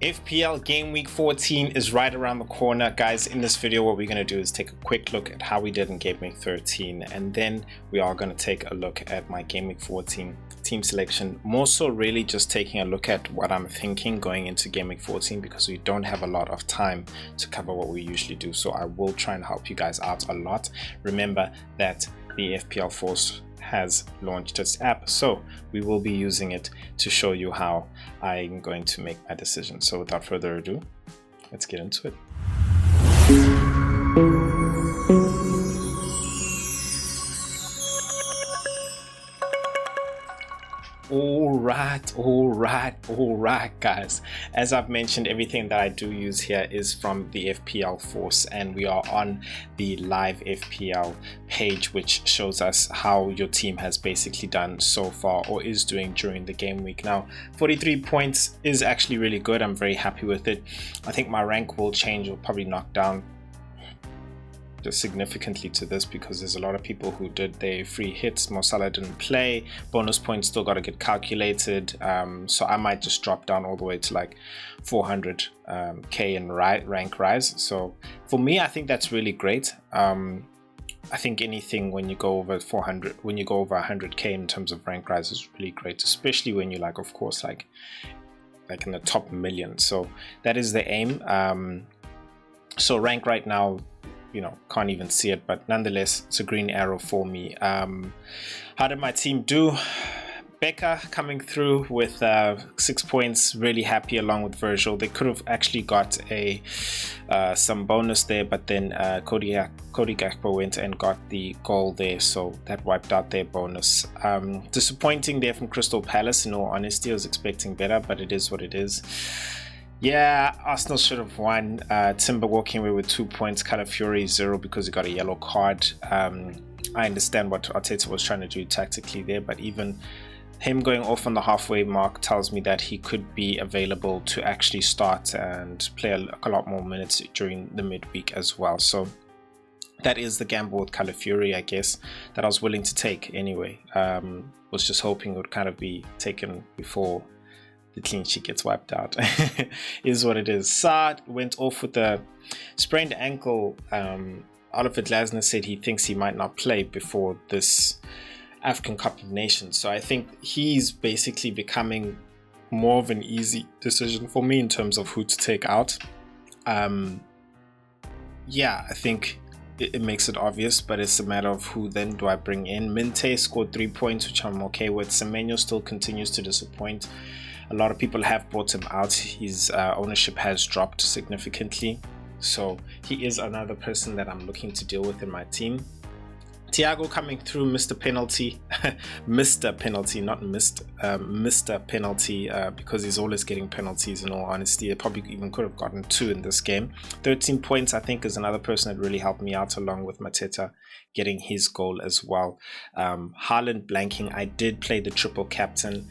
FPL Game Week 14 is right around the corner. Guys, in this video what we're going to do is take a quick look at how we did in Game Week 13, and then we are going to take a look at my Game Week 14 team selection. More so really just taking a look at what I'm thinking going into Game Week 14, because we don't have a lot of time to cover what we usually do, so I will try and help you guys out a lot. Remember that the FPL Force has launched its app, so we will be using it to show you how I'm going to make my decision. So without further ado, let's get into it. All right, guys. As I've mentioned, everything that I do use here is from the FPL Force, and we are on the live FPL page, which shows us how your team has basically done so far or is doing during the game week. Now, 43 points is actually really good. I'm very happy with it. I think my rank will change, will probably knock down just significantly to this, because there's a lot of people who did their free hits. Mo Salah didn't play, bonus points still got to get calculated, so I might just drop down all the way to like 400k in rank rise. So for me, I think that's really great. I think anything when you go over 400, when you go over 100k in terms of rank rise is really great, especially when you're like, of course, like in the top million. So that is the aim. So rank right now, you know, can't even see it, but nonetheless it's a green arrow for me. How did my team do? Becca coming through with 6 points, really happy, along with Virgil. They could have actually got a some bonus there, but then Cody Gakpo went and got the goal there, so that wiped out their bonus. Disappointing there from Crystal Palace, in all honesty. I was expecting better, but it is what it is. Yeah, Arsenal should have won. Timber walking away with 2 points, Calafiori 0 because he got a yellow card. I understand what Arteta was trying to do tactically there, but even him going off on the halfway mark tells me that he could be available to actually start and play a lot more minutes during the midweek as well. So that is the gamble with Calafiori, I guess, that I was willing to take anyway. Was just hoping it would kind of be taken before the clean sheet gets wiped out. Is what it is. Saad went off with a sprained ankle. Oliver Glasner said he thinks he might not play before this African Cup of Nations. So I think he's basically becoming more of an easy decision for me in terms of who to take out. Yeah, I think it makes it obvious, but it's a matter of who then do I bring in. Minte scored 3 points, which I'm okay with. Semenyo still continues to disappoint. A lot of people have brought him out. His ownership has dropped significantly, so he is another person that I'm looking to deal with in my team. Thiago coming through, Mr. Penalty, Mr. Penalty, not missed, Mr. Penalty, because he's always getting penalties, in all honesty. I probably even could have gotten 2 in this game. 13 points, I think, is another person that really helped me out, along with Mateta getting his goal as well. Haaland blanking. I did play the triple captain,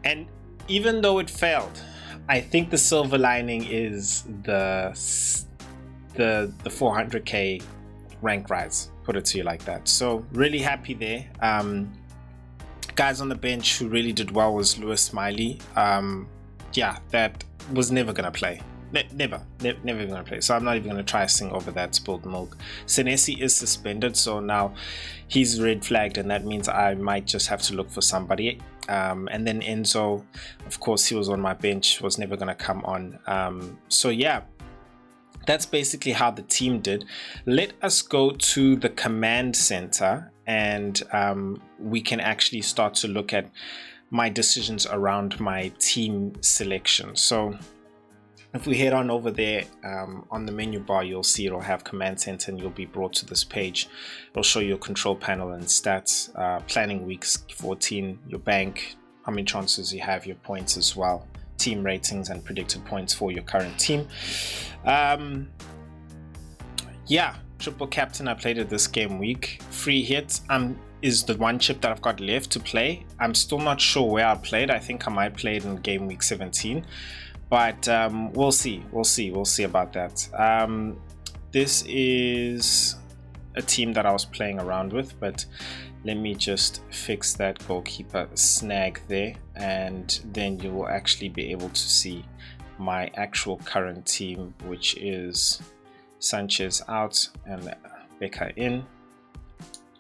and even though it failed, I think the silver lining is the 400k rank rise, put it to you like that. So really happy there. Guys on the bench who really did well was Lewis Smiley. Yeah, that was never gonna play. Never gonna play. So I'm not even gonna try to sing over that spilled milk. Senesi is suspended, so now he's red flagged, and that means I might just have to look for somebody. And then Enzo, of course, he was on my bench, was never gonna come on. So yeah, that's basically how the team did. Let us go to the command center, and we can actually start to look at my decisions around my team selection. So if we head on over there, on the menu bar, you'll see it'll have command center, and you'll be brought to this page. It'll show you your control panel and stats, planning weeks 14, your bank, how many chances you have, your points as well, team ratings and predicted points for your current team. Yeah, triple captain, I played it this game week. Free hit is the one chip that I've got left to play. I'm still not sure where I played. I think I might play it in game week 17, but we'll see about that. This is a team that I was playing around with, but let me just fix that goalkeeper snag there. and then you will actually be able to see my actual current team, which is Sanchez out and Becker in.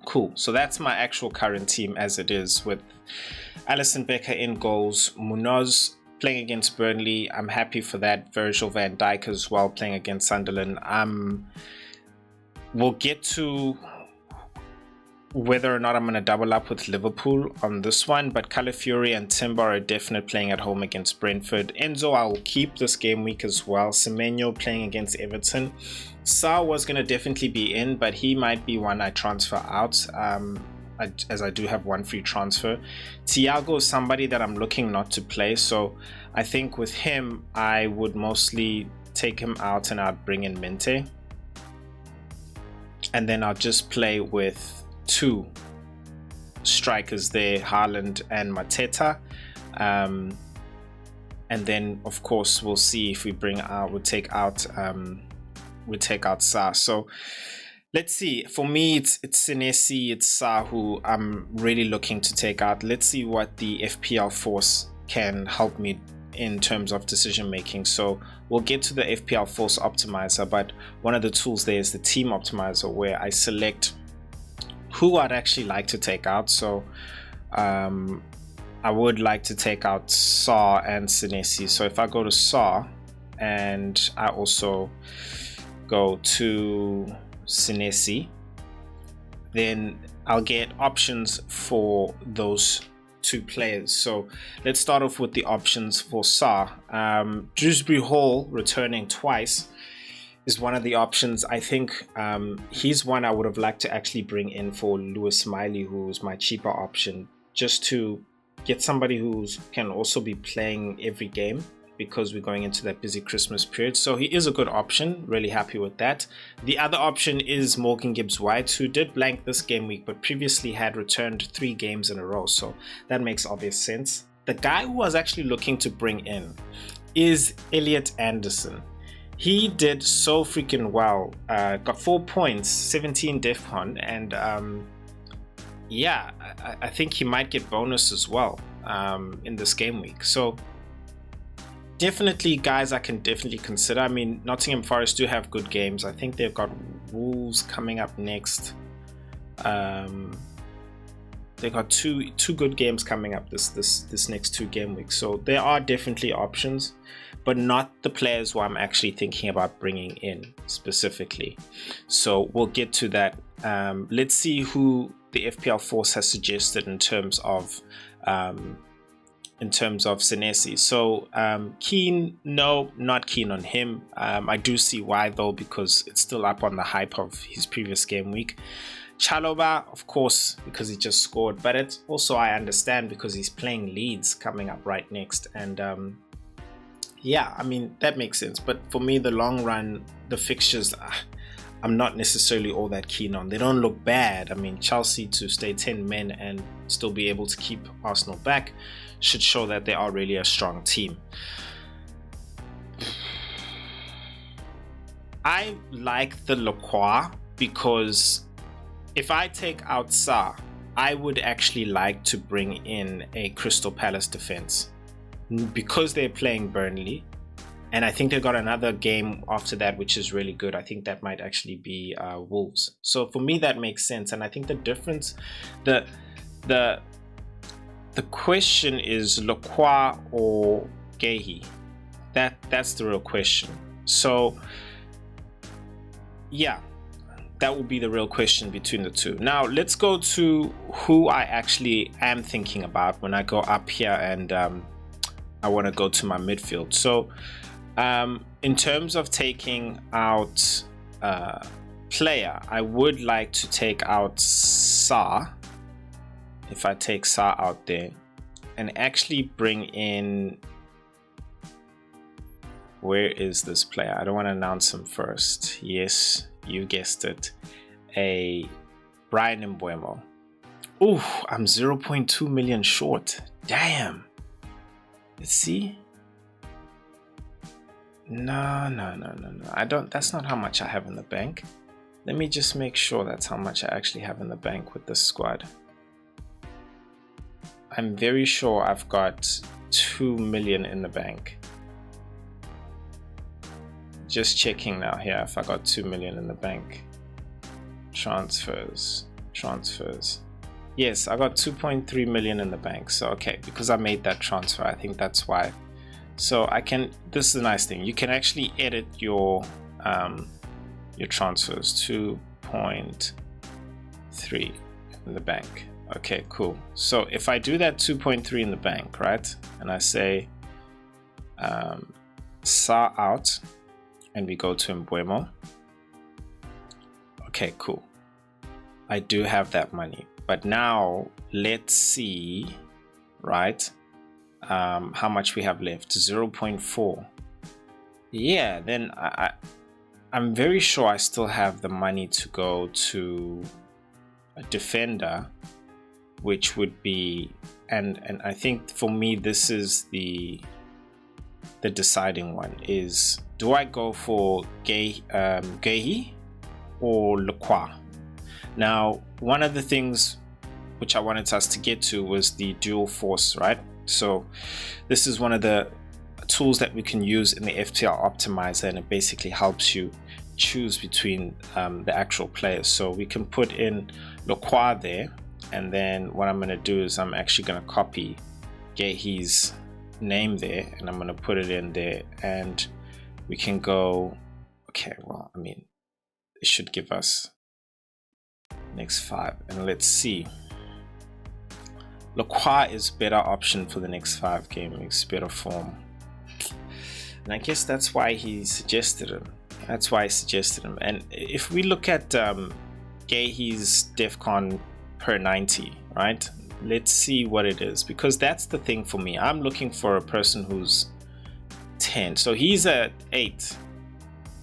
Cool. So that's my actual current team as it is, with Alisson Becker in goals, Munoz playing against Burnley. I'm happy for that. Virgil van Dijk as well playing against Sunderland. We'll get to whether or not I'm going to double up with Liverpool on this one, but Calafiori and Timber are definitely playing at home against Brentford. Enzo I'll keep this game week as well. Semenyo playing against Everton. Sa was going to definitely be in, but he might be one I transfer out, as I do have one free transfer. Thiago is somebody that I'm looking not to play, so I think with him I would mostly take him out and I'd bring in Mente, and then I'll just play with two strikers there, Haaland and Mateta, and then of course we'll see if we take out Sa. So let's see. For me, it's Senesi, it's Sa who I'm really looking to take out. Let's see what the FPL Force can help me in terms of decision making. So we'll get to the FPL Force Optimizer, but one of the tools there is the Team Optimizer, where I select who I'd actually like to take out. So I would like to take out Sa and Senesi. So if I go to Sa and I also go to Senesi, then I'll get options for those two players. So let's start off with the options for Sa. Dewsbury Hall returning twice is one of the options. I think he's one I would have liked to actually bring in for Lewis Smiley, who's my cheaper option, just to get somebody who can also be playing every game, because we're going into that busy Christmas period. So he is a good option, really happy with that. The other option is Morgan Gibbs-White, who did blank this game week but previously had returned 3 games in a row, so that makes obvious sense. The guy who I was actually looking to bring in is Elliot Anderson. He did so freaking well, got 4 points, 17 DEFCON, and yeah, I think he might get bonus as well in this game week. So definitely guys I can definitely consider. I mean, Nottingham Forest do have good games. I think they've got Wolves coming up next. They got two good games coming up this next 2 game weeks. So there are definitely options, but not the players who I'm actually thinking about bringing in specifically. So we'll get to that. Let's see who the FPL Force has suggested in terms of Senesi. So keen, no, not keen on him. I do see why though, because it's still up on the hype of his previous game week. Chalobah, of course, because he just scored, but it's also, I understand, because he's playing Leeds coming up right next, and yeah, I mean, that makes sense. But for me, the long run, the fixtures, I'm not necessarily all that keen on. They don't look bad. I mean, Chelsea to stay 10 men and still be able to keep Arsenal back should show that they are really a strong team. I like the Lacroix, because if I take out Sa, I would actually like to bring in a Crystal Palace defense, because they're playing Burnley, and I think they got another game after that which is really good. I think that might actually be Wolves. So for me that makes sense, and I think the difference, the question is Lacroix or Gehi. That's the real question. So yeah, that will be the real question between the two. Now let's go to who I actually am thinking about when I go up here and I want to go to my midfield. So in terms of taking out player, I would like to take out Sa. If I take Sa out there and actually bring in, where is this player? I don't want to announce him first. Yes, you guessed it, a Brian Mbeumo. Ooh, I'm 0.2 million short. Damn. Let's see. No. I don't. That's not how much I have in the bank. Let me just make sure that's how much I actually have in the bank with this squad. I'm very sure I've got 2 million in the bank. Just checking now here if I got 2 million in the bank. Transfers. Yes, I got 2.3 million in the bank. So okay, because I made that transfer, I think that's why. So I can, this is a nice thing, you can actually edit your transfers. 2.3 in the bank. Okay, cool. So if I do that 2.3 in the bank, right, and I say SAR out, and we go to Mbuemo. Okay, cool. I do have that money, but now let's see, right, how much we have left. 0.4. Yeah, then I'm very sure I still have the money to go to a defender, which would be, and I think for me this is the deciding one, is do I go for Gehi or Lacroix? Now, one of the things which I wanted us to get to was the dual force, right? So this is one of the tools that we can use in the FPL optimizer, and it basically helps you choose between the actual players. So we can put in Lacroix there, and then what I'm going to do is I'm actually going to copy Gehi's name there, and I'm going to put it in there, and we can go, okay, well, I mean, it should give us next 5, and let's see. Lacroix is better option for the next 5 game weeks, better form, and I guess that's why he suggested him. And if we look at Gehi's DEFCON per 90, right? Let's see what it is, because that's the thing for me. I'm looking for a person who's 10, so he's at 8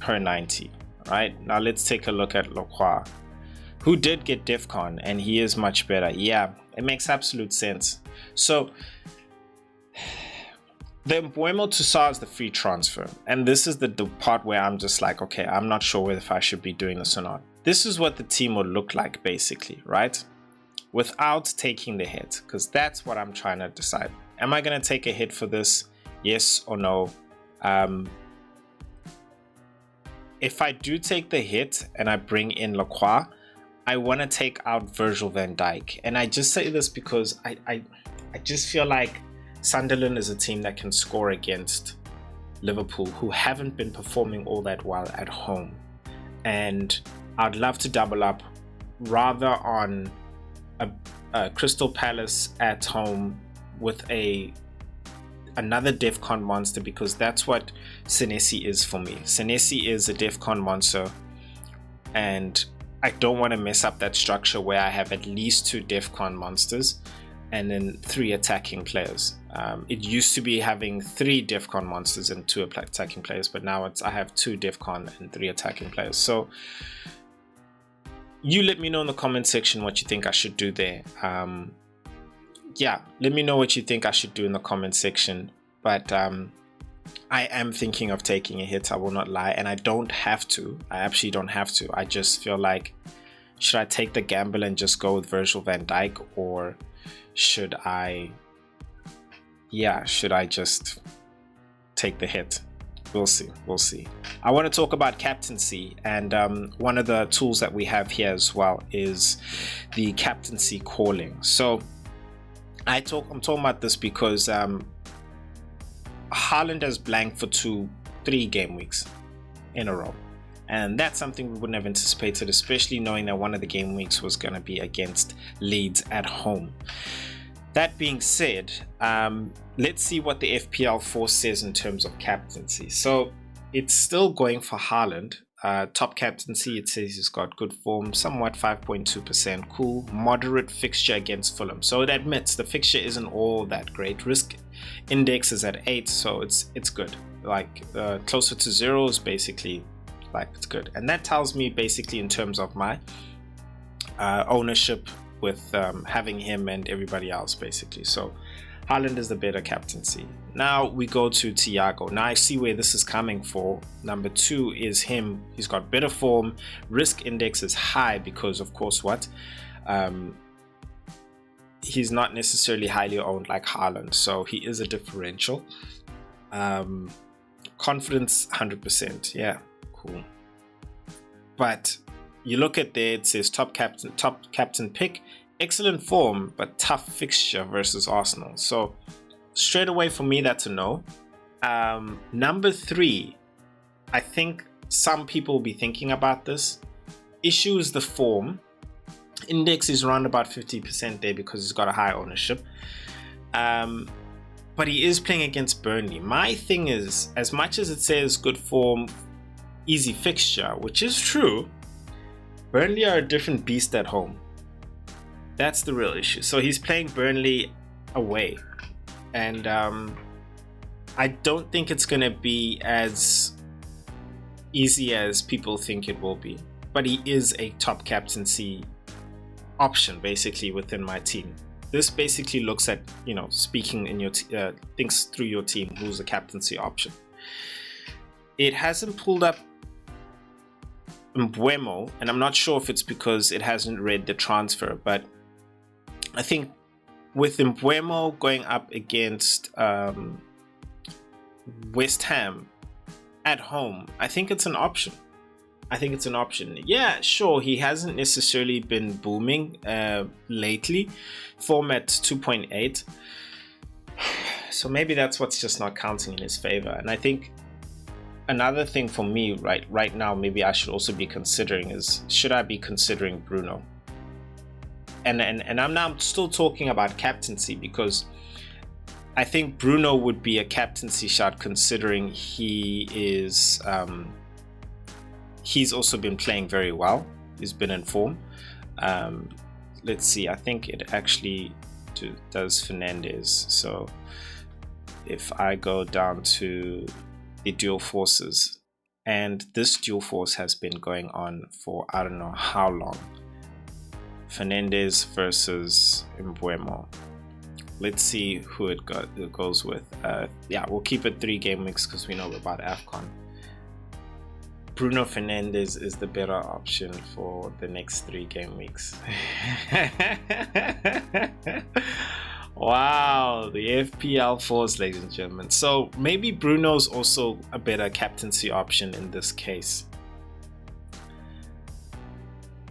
per 90, right? Now let's take a look at Lacroix, who did get DEFCON, and he is much better. Yeah, it makes absolute sense. So the Mbuemo to SAR is the free transfer, and this is the part where I'm just like, okay, I'm not sure if I should be doing this or not. This is what the team would look like basically, right? Without taking the hit, because that's what I'm trying to decide. Am I going to take a hit for this? Yes or no? If I do take the hit and I bring in Lacroix, I want to take out Virgil van Dijk. And I just say this because I just feel like Sunderland is a team that can score against Liverpool, who haven't been performing all that well at home. And I'd love to double up rather on a Crystal Palace at home with another DEFCON monster, because that's what Senesi is for me. Senesi is a DEFCON monster, and I don't want to mess up that structure where I have at least 2 DEFCON monsters and then 3 attacking players. It used to be having 3 DEFCON monsters and 2 attacking players, but now I have 2 DEFCON and 3 attacking players. So you let me know in the comment section what you think I should do there. Yeah, let me know what you think I should do in the comment section. But I am thinking of taking a hit, I will not lie, and I don't have to. I actually don't have to. I just feel like, should I take the gamble and just go with Virgil van Dijk, or should I just take the hit? We'll see. I want to talk about captaincy, and one of the tools that we have here as well is the captaincy calling. So I'm talking about this because Haaland has blanked for 3 game weeks in a row, and that's something we wouldn't have anticipated, especially knowing that one of the game weeks was going to be against Leeds at home. That being said, let's see what the FPL Force says in terms of captaincy. So it's still going for Haaland. Top captaincy, it says he's got good form, somewhat 5.2%, cool, moderate fixture against Fulham. So it admits the fixture isn't all that great. Risk index is at 8, so it's good. Like closer to 0 is basically like it's good. And that tells me basically in terms of my ownership with having him and everybody else basically. So Haaland is the better captaincy. Now we go to Thiago. Now I see where this is coming for. Number 2 is him. He's got better form. Risk index is high because of course what? he's not necessarily highly owned like Haaland, so he is a differential. Confidence 100%, yeah, cool. But you look at there, it says top captain pick, excellent form, but tough fixture versus Arsenal. So straight away for me, that's a no. Number 3, I think some people will be thinking about this. Issue is the form. Index is around about 50% there because he's got a high ownership. But he is playing against Burnley. My thing is, as much as it says good form, easy fixture, which is true, Burnley are a different beast at home. That's the real issue. So he's playing Burnley away. And I don't think it's going to be as easy as people think it will be. But he is a top captaincy option basically within my team. This basically looks at, you know, speaking in your thinks through your team, who's a captaincy option. It hasn't pulled up Mbeumo, and I'm not sure if it's because it hasn't read the transfer, but I think with Mbeumo going up against West Ham at home, I think it's an option. Yeah, sure, he hasn't necessarily been booming lately. Format 2.8. So maybe that's what's just not counting in his favor. And I think another thing for me right now, maybe I should also be considering is, should I be considering Bruno? And I'm now still talking about captaincy, because I think Bruno would be a captaincy shot, considering he is he's also been playing very well. He's been in form. Let's see, I think it actually does Fernandez. So if I go down to the dual forces, and this dual force has been going on for I don't know how long. Fernandez versus Mbeumo. Let's see who it goes with. Yeah, we'll keep it 3 game weeks because we know about AFCON. Bruno Fernandes is the better option for the next 3 game weeks. Wow, the FPL Force, ladies and gentlemen. So maybe Bruno's also a better captaincy option in this case.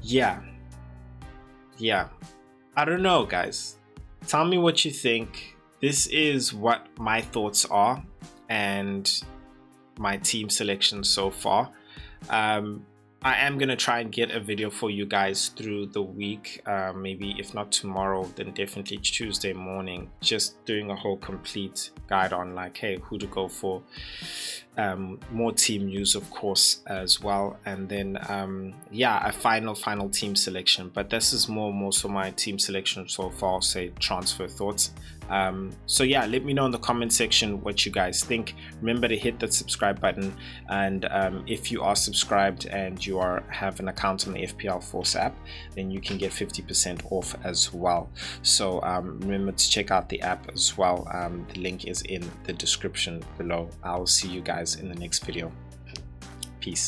Yeah. I don't know, guys. Tell me what you think. This is what my thoughts are and my team selection so far. I am gonna try and get a video for you guys through the week, maybe if not tomorrow, then definitely Tuesday morning, just doing a whole complete guide on like, hey, who to go for, more team news of course as well, and then yeah, a final team selection. But this is more so my team selection so far, say transfer thoughts. So yeah, let me know in the comment section what you guys think. Remember to hit that subscribe button, and if you are subscribed and you have an account on the FPL Force app, then you can get 50% off as well. So remember to check out the app as well. The link is in the description below. I'll see you guys in the next video. Peace.